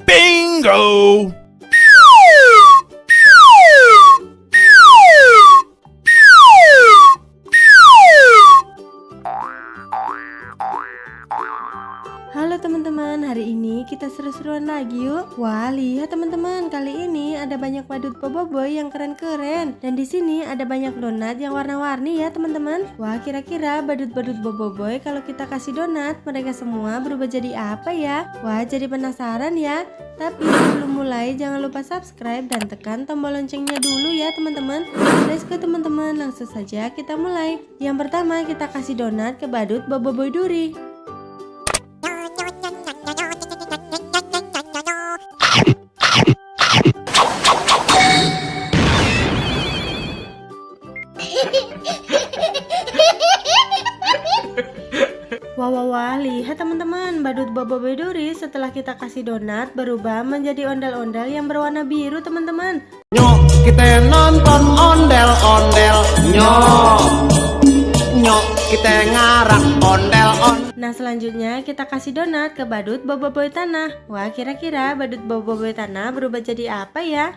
Bingo! Halo teman-teman, hari ini kita seru-seruan lagi yuk. Wah, lihat teman-teman, kali ini ada banyak badut boboiboy yang keren-keren. Dan di sini ada banyak donat yang warna-warni ya teman-teman. Wah, kira-kira badut-badut boboiboy kalau kita kasih donat, mereka semua berubah jadi apa ya? Wah, jadi penasaran ya. Tapi sebelum mulai jangan lupa subscribe dan tekan tombol loncengnya dulu ya teman-teman. Let's go teman-teman, langsung saja kita mulai. Yang pertama kita kasih donat ke badut boboiboy duri. Wah, lihat teman-teman, badut boboiboy duri setelah kita kasih donat berubah menjadi ondel-ondel yang berwarna biru teman-teman. Nyok, kita nonton ondel-ondel. Nyok, kita ngarang ondel-ondel. Nah, selanjutnya kita kasih donat ke badut boboiboy tanah. Wah, kira-kira badut boboiboy tanah berubah jadi apa ya?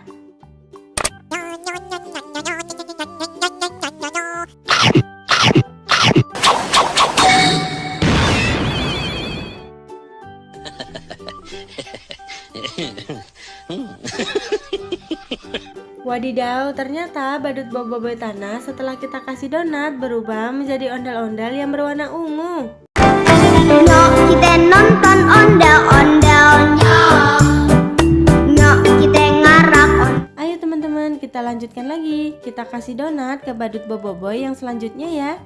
Wadidaw, ternyata badut boboiboy tanah setelah kita kasih donat berubah menjadi ondel-ondel yang berwarna ungu. Nyok, kita nonton ondel-ondel. Nyok, kita ngarang ondel. Ayo teman-teman, kita lanjutkan lagi. Kita kasih donat ke badut boboiboy yang selanjutnya ya.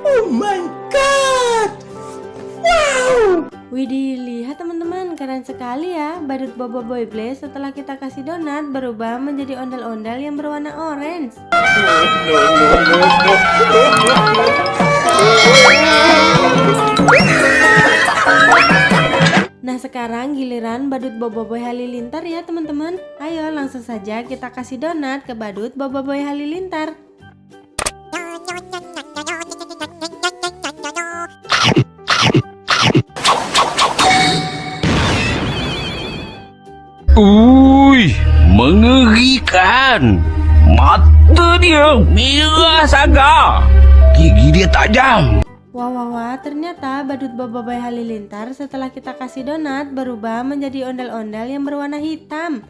Oh my god! Wow! Widih, lihat teman-teman, keren sekali ya. Badut boboiboy Blaze setelah kita kasih donat berubah menjadi ondel-ondel yang berwarna orange. Nah, sekarang giliran badut boboiboy halilintar ya teman-teman. Ayo langsung saja kita kasih donat ke badut boboiboy halilintar. Uy, mengerikan. Mata dia merah sangat. Gigi dia tajam. Wah, ternyata badut boboiboy halilintar setelah kita kasih donat berubah menjadi ondel-ondel yang berwarna hitam.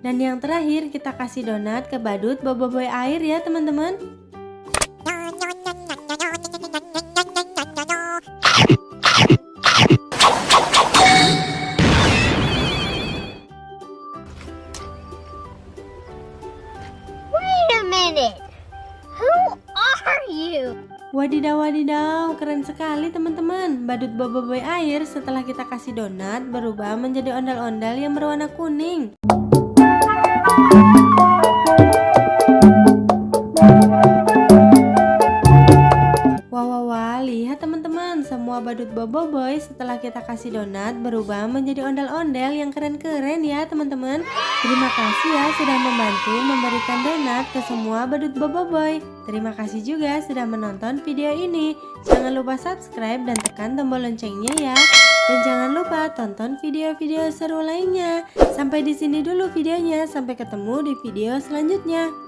Dan yang terakhir kita kasih donat ke badut boboiboy air ya teman-teman. Wait a minute. Who are you? Wadidaw, keren sekali teman-teman. Badut boboiboy air setelah kita kasih donat berubah menjadi ondel-ondel yang berwarna kuning. Wah, lihat teman-teman, semua badut boboiboy setelah kita kasih donat berubah menjadi ondel-ondel yang keren-keren ya teman-teman. Terima kasih ya sudah membantu memberikan donat ke semua badut boboiboy. Terima kasih juga sudah menonton video ini. Jangan lupa subscribe dan tekan tombol loncengnya ya. Dan jangan lupa tonton video-video seru lainnya. Sampai di sini dulu videonya. Sampai ketemu di video selanjutnya.